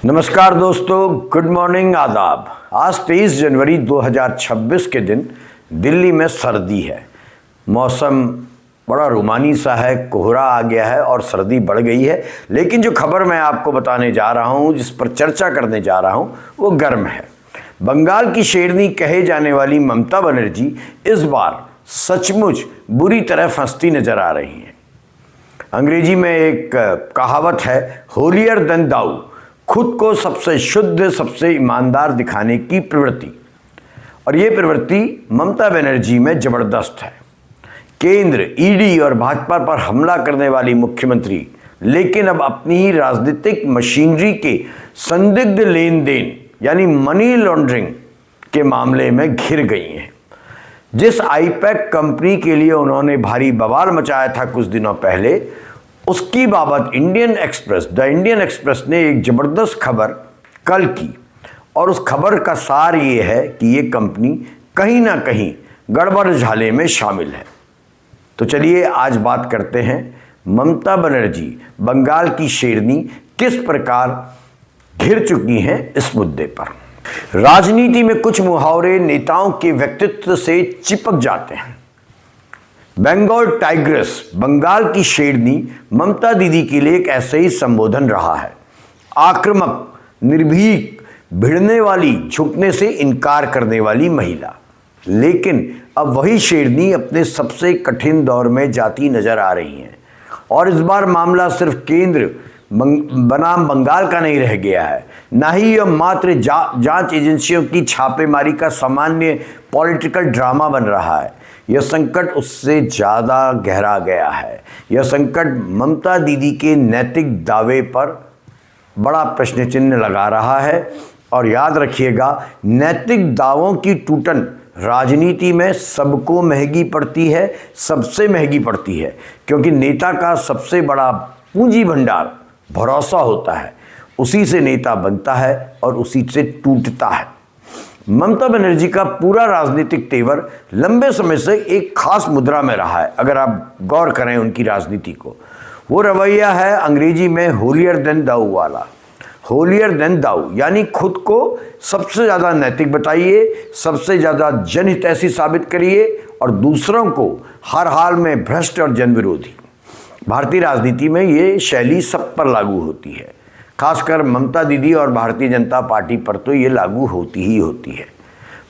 नमस्कार दोस्तों, good morning, आदाब। आज 23 जनवरी 2026 के दिन दिल्ली में सर्दी है। मौसम बड़ा रूमानी सा है, कोहरा आ गया है और सर्दी बढ़ गई है। लेकिन जो खबर मैं आपको बताने जा रहा हूं, जिस पर चर्चा करने जा रहा हूं, वो गर्म है। बंगाल की शेरनी कहे जाने वाली ममता बनर्जी इस बार सचमुच बुरी तरह फंसती नजर आ रही हैं। अंग्रेजी में एक कहावत है, होलियर देन दाऊ, खुद को सबसे शुद्ध, सबसे ईमानदार दिखाने की प्रवृत्ति। और ये प्रवृत्ति ममता बनर्जी में जबरदस्त है। केंद्र, ईडी और भाजपा पर हमला करने वाली मुख्यमंत्री लेकिन अब अपनी ही राजनीतिक मशीनरी के संदिग्ध लेन देन यानी मनी लॉन्ड्रिंग के मामले में घिर गई हैं। जिस आईपैक कंपनी के लिए उन्होंने भारी बवाल मचाया था कुछ दिनों पहले, उसकी बाबत द इंडियन एक्सप्रेस ने एक जबरदस्त खबर कल की। और उस खबर का सार ये है कि ये कंपनी कहीं ना कहीं गड़बड़ झाले में शामिल है। तो चलिए आज बात करते हैं ममता बनर्जी बंगाल की शेरनी किस प्रकार घिर चुकी हैं इस मुद्दे पर। राजनीति में कुछ मुहावरे नेताओं के व्यक्तित्व से चिपक जाते हैं। बंगाल टाइग्रेस, बंगाल की शेरनी ममता दीदी के लिए एक ऐसे ही संबोधन रहा है। आक्रामक, निर्भीक, भिड़ने वाली, झुकने से इनकार करने वाली महिला। लेकिन अब वही शेरनी अपने सबसे कठिन दौर में जाती नजर आ रही हैं। और इस बार मामला सिर्फ केंद्र बनाम बंगाल का नहीं रह गया है, ना ही यह मात्र जांच एजेंसियों की छापेमारी का सामान्य पॉलिटिकल ड्रामा बन रहा है। यह संकट उससे ज़्यादा गहरा गया है। यह संकट ममता दीदी के नैतिक दावे पर बड़ा प्रश्न चिन्ह लगा रहा है। और याद रखिएगा, नैतिक दावों की टूटन राजनीति में सबको महंगी पड़ती है, सबसे महंगी पड़ती है, क्योंकि नेता का सबसे बड़ा पूंजी भंडार भरोसा होता है। उसी से नेता बनता है और उसी से टूटता है। ममता बनर्जी का पूरा राजनीतिक तेवर लंबे समय से एक खास मुद्रा में रहा है। अगर आप गौर करें उनकी राजनीति को, वो रवैया है अंग्रेजी में होलियर देन दाऊ वाला। होलियर देन दाऊ यानी खुद को सबसे ज़्यादा नैतिक बताइए, सबसे ज़्यादा जनहितैषी साबित करिए और दूसरों को हर हाल में भ्रष्ट और जन विरोधी। भारतीय राजनीति में ये शैली सब पर लागू होती है। खासकर ममता दीदी और भारतीय जनता पार्टी पर तो ये लागू होती ही होती है।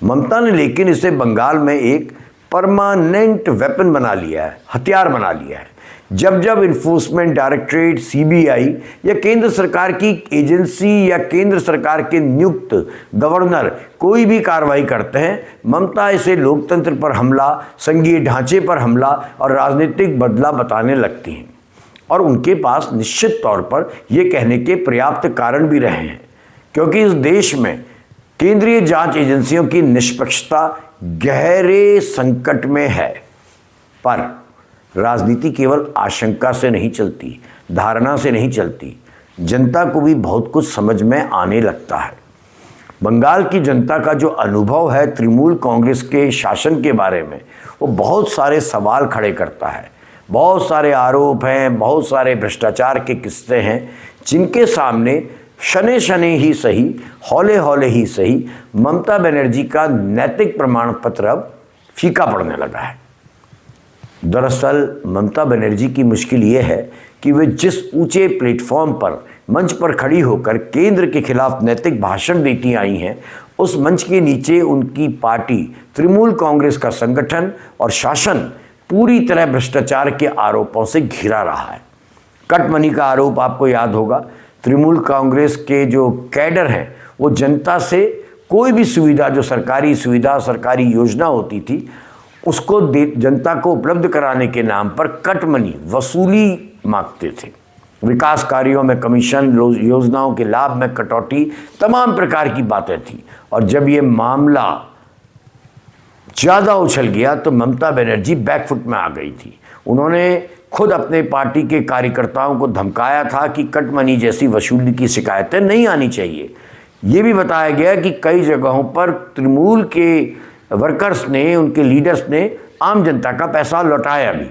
ममता ने लेकिन इसे बंगाल में एक परमानेंट वेपन बना लिया है, हथियार बना लिया है। जब जब इन्फोर्समेंट डायरेक्टरेट, सीबीआई या केंद्र सरकार की एजेंसी या केंद्र सरकार के नियुक्त गवर्नर कोई भी कार्रवाई करते हैं, ममता इसे लोकतंत्र पर हमला, संघीय ढांचे पर हमला और राजनीतिक बदला बताने लगती हैं। और उनके पास निश्चित तौर पर यह कहने के पर्याप्त कारण भी रहे हैं, क्योंकि इस देश में केंद्रीय जांच एजेंसियों की निष्पक्षता गहरे संकट में है। पर राजनीति केवल आशंका से नहीं चलती, धारणा से नहीं चलती। जनता को भी बहुत कुछ समझ में आने लगता है। बंगाल की जनता का जो अनुभव है तृणमूल कांग्रेस के शासन के बारे में, वो बहुत सारे सवाल खड़े करता है। बहुत सारे आरोप हैं, बहुत सारे भ्रष्टाचार के किस्से हैं, जिनके सामने शने शने ही सही, हौले हौले ही सही, ममता बनर्जी का नैतिक प्रमाण पत्र अब फीका पड़ने लगा है। दरअसल ममता बनर्जी की मुश्किल ये है कि वे जिस ऊंचे प्लेटफॉर्म पर, मंच पर खड़ी होकर केंद्र के खिलाफ नैतिक भाषण देती आई हैं, उस मंच के नीचे उनकी पार्टी तृणमूल कांग्रेस का संगठन और शासन पूरी तरह भ्रष्टाचार के आरोपों से घिरा रहा है। कट मनी का आरोप आपको याद होगा। तृणमूल कांग्रेस के जो कैडर हैं, वो जनता से कोई भी सुविधा, जो सरकारी सुविधा, सरकारी योजना होती थी, उसको जनता को उपलब्ध कराने के नाम पर कट मनी, वसूली मांगते थे। विकास कार्यों में कमीशन, योजनाओं के लाभ में कटौती, तमाम प्रकार की बातें थी। और जब ये मामला ज़्यादा उछल गया तो ममता बनर्जी बैकफुट में आ गई थी। उन्होंने खुद अपने पार्टी के कार्यकर्ताओं को धमकाया था कि कट मनी जैसी वसूली की शिकायतें नहीं आनी चाहिए। ये भी बताया गया कि कई जगहों पर तृणमूल के वर्कर्स ने, उनके लीडर्स ने आम जनता का पैसा लौटाया भी।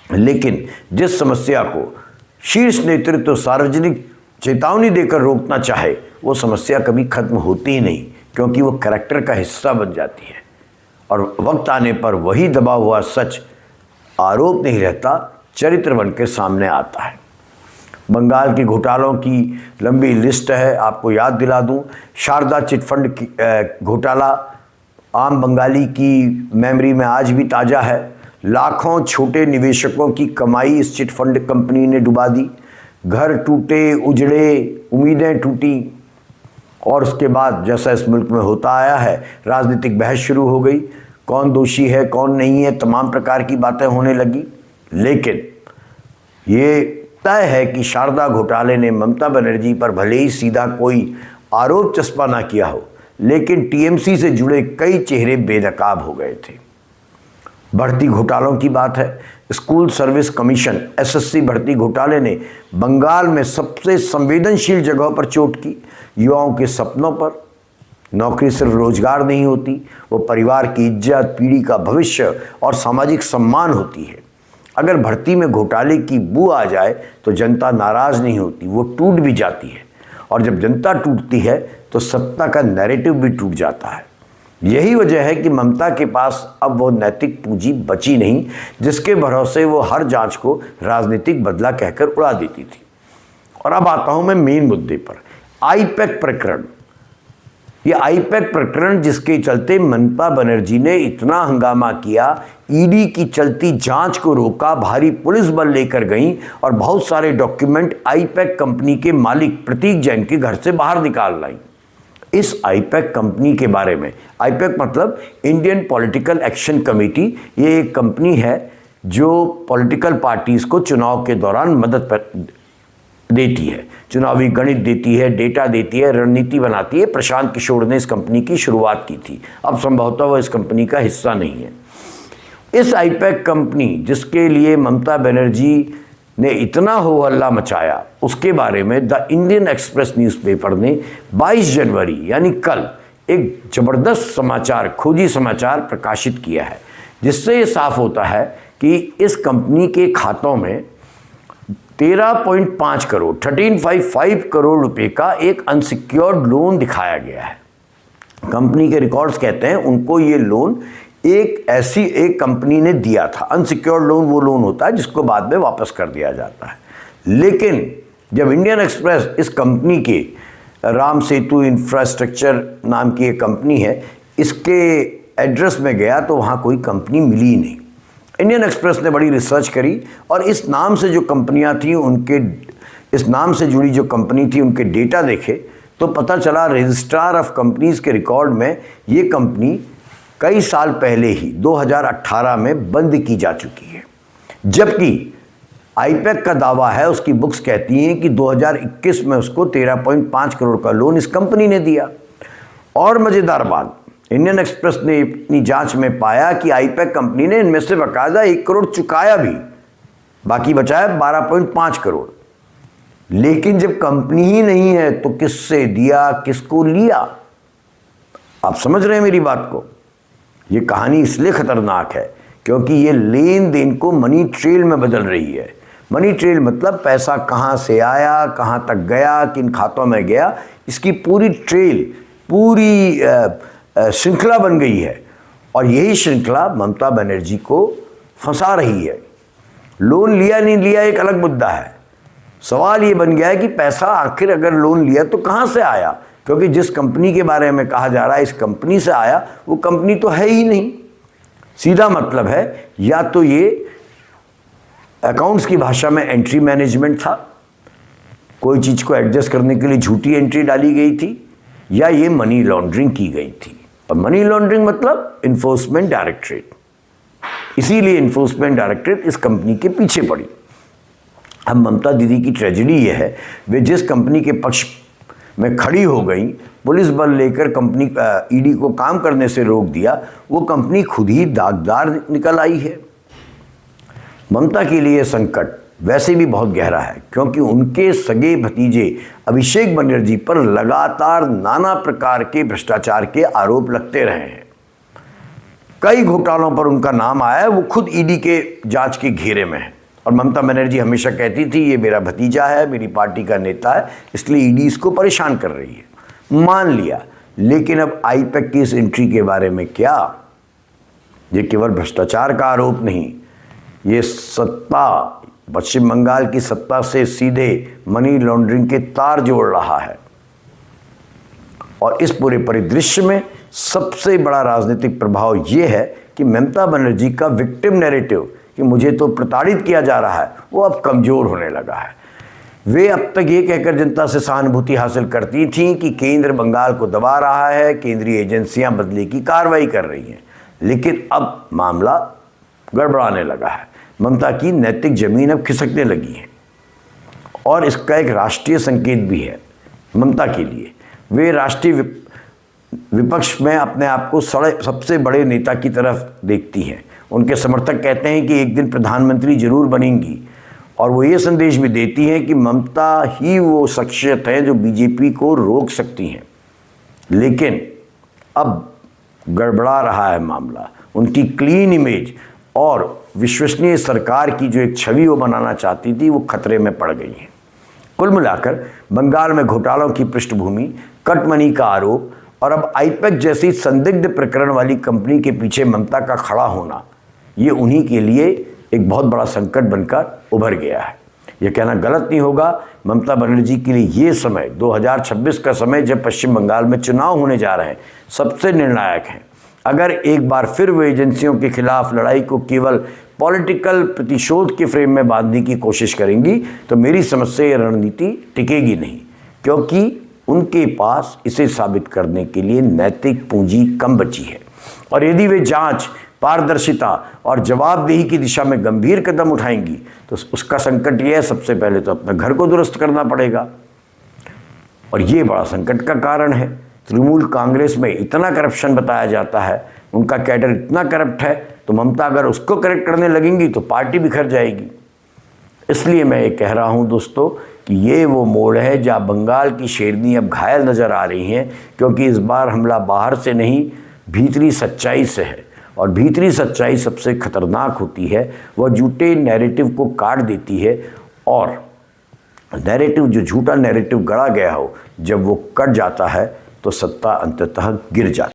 लेकिन जिस समस्या को शीर्ष नेतृत्व सार्वजनिक चेतावनी देकर रोकना चाहे वो समस्या कभी खत्म होती ही नहीं, क्योंकि वो कैरेक्टर का हिस्सा बन जाती है और वक्त आने पर वही दबा हुआ सच आरोप नहीं रहता, चरित्र बन के सामने आता है। बंगाल के घोटालों की लंबी लिस्ट है। आपको याद दिला दूं, शारदा चिटफंड घोटाला आम बंगाली की मेमोरी में आज भी ताज़ा है। लाखों छोटे निवेशकों की कमाई इस चिटफंड कंपनी ने डुबा दी। घर टूटे, उजड़े, उम्मीदें टूटी और उसके बाद जैसा इस मुल्क में होता आया है, राजनीतिक बहस शुरू हो गई। कौन दोषी है, कौन नहीं है, तमाम प्रकार की बातें होने लगी। लेकिन ये तय है कि शारदा घोटाले ने ममता बनर्जी पर भले ही सीधा कोई आरोप चस्पा ना किया हो, लेकिन टीएमसी से जुड़े कई चेहरे बेनकाब हो गए थे। भर्ती घोटालों की बात है। स्कूल सर्विस कमीशन एसएससी भर्ती घोटाले ने बंगाल में सबसे संवेदनशील जगहों पर चोट की। युवाओं के सपनों पर। नौकरी सिर्फ रोजगार नहीं होती, वो परिवार की इज्जत, पीढ़ी का भविष्य और सामाजिक सम्मान होती है। अगर भर्ती में घोटाले की बू आ जाए तो जनता नाराज नहीं होती, वो टूट भी जाती है। और जब जनता टूटती है तो सत्ता का नैरेटिव भी टूट जाता है। यही वजह है कि ममता के पास अब वो नैतिक पूंजी बची नहीं जिसके भरोसे वो हर जांच को राजनीतिक बदला कहकर उड़ा देती थी। और अब आता हूं मैं मेन मुद्दे पर, आईपैक प्रकरण। ये आईपैक प्रकरण जिसके चलते ममता बनर्जी ने इतना हंगामा किया, ईडी की चलती जांच को रोका, भारी पुलिस बल लेकर गई और बहुत सारे डॉक्यूमेंट आईपैक कंपनी के मालिक प्रतीक जैन के घर से बाहर निकाल लाई। इस आईपैक कंपनी के बारे में, आईपैक मतलब इंडियन पॉलिटिकल एक्शन कमेटी, ये एक कंपनी है जो पॉलिटिकल पार्टीज़ को चुनाव के दौरान मदद देती है, चुनावी गणित देती है, डेटा देती है, रणनीति बनाती है। प्रशांत किशोर ने इस कंपनी की शुरुआत की थी, अब संभवतः वह इस कंपनी का हिस्सा नहीं है। इस आईपैक कंपनी जिसके लिए ममता बनर्जी ने इतना हो हल्ला मचाया, उसके बारे में द इंडियन एक्सप्रेस न्यूज़पेपर ने 22 जनवरी यानी कल एक ज़बरदस्त समाचार, खोजी समाचार प्रकाशित किया है, जिससे ये साफ होता है कि इस कंपनी के खातों में 13.5 करोड़ 13.55 करोड़ रुपए का एक अनसिक्योर्ड लोन दिखाया गया है। कंपनी के रिकॉर्ड्स कहते हैं उनको ये लोन एक कंपनी ने दिया था। अनसिक्योर्ड लोन वो लोन होता है जिसको बाद में वापस कर दिया जाता है। लेकिन जब इंडियन एक्सप्रेस इस कंपनी के राम सेतु इंफ्रास्ट्रक्चर नाम की एक कंपनी है, इसके एड्रेस में गया तो वहाँ कोई कंपनी मिली ही नहीं। इंडियन एक्सप्रेस ने बड़ी रिसर्च करी और इस नाम से जो कंपनियां थी उनके, इस नाम से जुड़ी जो कंपनी थी उनके डेटा देखे तो पता चला रजिस्ट्रार ऑफ कंपनीज के रिकॉर्ड में ये कंपनी कई साल पहले ही 2018 में बंद की जा चुकी है। जबकि आईपैक का दावा है, उसकी बुक्स कहती हैं कि 2021 में उसको 13.5 करोड़ का लोन इस कंपनी ने दिया। और मज़ेदार बात, इंडियन एक्सप्रेस ने अपनी जांच में पाया कि आईपैक कंपनी ने इनमें से बाकायदा 1 करोड़ चुकाया भी, बाकी बचा है 12.5 करोड़। लेकिन जब कंपनी ही नहीं है तो किससे दिया, किसको लिया? आप समझ रहे हैं मेरी बात को? ये कहानी इसलिए खतरनाक है क्योंकि ये लेन देन को मनी ट्रेल में बदल रही है। मनी ट्रेल मतलब पैसा कहाँ से आया, कहाँ तक गया, किन खातों में गया, इसकी पूरी ट्रेल, पूरी श्रृंखला बन गई है। और यही श्रृंखला ममता बनर्जी को फंसा रही है। लोन लिया नहीं लिया एक अलग मुद्दा है, सवाल ये बन गया है कि पैसा आखिर अगर लोन लिया तो कहाँ से आया, क्योंकि जिस कंपनी के बारे में कहा जा रहा है इस कंपनी से आया, वो कंपनी तो है ही नहीं। सीधा मतलब है या तो ये अकाउंट्स की भाषा में एंट्री मैनेजमेंट था, कोई चीज़ को एडजस्ट करने के लिए झूठी एंट्री डाली गई थी, या ये मनी लॉन्ड्रिंग की गई थी। और मनी लॉन्ड्रिंग मतलब इन्फोर्समेंट डायरेक्टरेट, इसीलिए इन्फोर्समेंट डायरेक्टरेट इस कंपनी के पीछे पड़ी। अब ममता दीदी की ट्रेजेडी ये है, वे जिस कंपनी के पक्ष में खड़ी हो गई, पुलिस बल लेकर कंपनी ईडी को काम करने से रोक दिया, वो कंपनी खुद ही दागदार निकल आई है। ममता के लिए संकट वैसे भी बहुत गहरा है क्योंकि उनके सगे भतीजे अभिषेक बनर्जी पर लगातार नाना प्रकार के भ्रष्टाचार के आरोप लगते रहे हैं। कई घोटालों पर उनका नाम आया है, वो खुद ईडी के जांच के घेरे में है। और ममता बनर्जी हमेशा कहती थी ये मेरा भतीजा है, मेरी पार्टी का नेता है, इसलिए ईडी इसको परेशान कर रही है। मान लिया, लेकिन अब आईपैक की इस एंट्री के बारे में क्या? ये केवल भ्रष्टाचार का आरोप नहीं, ये सत्ता, पश्चिम बंगाल की सत्ता से सीधे मनी लॉन्ड्रिंग के तार जोड़ रहा है। और इस पूरे परिदृश्य में सबसे बड़ा राजनीतिक प्रभाव ये है कि ममता बनर्जी का विक्टिम नैरेटिव कि मुझे तो प्रताड़ित किया जा रहा है, वो अब कमज़ोर होने लगा है। वे अब तक ये कहकर जनता से सहानुभूति हासिल करती थीं कि केंद्र बंगाल को दबा रहा है, केंद्रीय एजेंसियां बदले की कार्रवाई कर रही हैं, लेकिन अब मामला गड़बड़ाने लगा है। ममता की नैतिक जमीन अब खिसकने लगी है और इसका एक राष्ट्रीय संकेत भी है ममता के लिए। वे राष्ट्रीय विपक्ष में अपने आप को सबसे बड़े नेता की तरफ देखती हैं। उनके समर्थक कहते हैं कि एक दिन प्रधानमंत्री जरूर बनेंगी और वो ये संदेश भी देती हैं कि ममता ही वो शख्सियत है जो बीजेपी को रोक सकती हैं। लेकिन अब गड़बड़ा रहा है मामला। उनकी क्लीन इमेज और विश्वसनीय सरकार की जो एक छवि वो बनाना चाहती थी, वो खतरे में पड़ गई है। कुल मिलाकर बंगाल में घोटालों की पृष्ठभूमि, कट मनी का आरोप और अब आईपैक जैसी संदिग्ध प्रकरण वाली कंपनी के पीछे ममता का खड़ा होना, ये उन्हीं के लिए एक बहुत बड़ा संकट बनकर उभर गया है। यह कहना गलत नहीं होगा, ममता बनर्जी के लिए ये समय 2026 का समय, जब पश्चिम बंगाल में चुनाव होने जा रहे हैं, सबसे निर्णायक है। अगर एक बार फिर वो एजेंसियों के खिलाफ लड़ाई को केवल पॉलिटिकल प्रतिशोध के फ्रेम में बांधने की कोशिश करेंगी तो मेरी समझ से ये रणनीति टिकेगी नहीं, क्योंकि उनके पास इसे साबित करने के लिए नैतिक पूंजी कम बची है। और यदि वे जांच, पारदर्शिता और जवाबदेही की दिशा में गंभीर कदम उठाएंगी तो उसका संकट यह है, सबसे पहले तो अपने घर को दुरुस्त करना पड़ेगा और ये बड़ा संकट का कारण है। तृणमूल कांग्रेस में इतना करप्शन बताया जाता है, उनका कैडर इतना करप्ट है, तो ममता अगर उसको करेक्ट करने लगेंगी तो पार्टी बिखर जाएगी। इसलिए मैं ये कह रहा हूँ दोस्तों कि ये वो मोड़ है जहाँ बंगाल की शेरनी अब घायल नज़र आ रही हैं, क्योंकि इस बार हमला बाहर से नहीं, भीतरी सच्चाई से है। और भीतरी सच्चाई सबसे खतरनाक होती है, वह झूठे नैरेटिव को काट देती है और नैरेटिव, जो झूठा नैरेटिव गढ़ा गया हो, जब वो कट जाता है तो सत्ता अंततः गिर जाती है।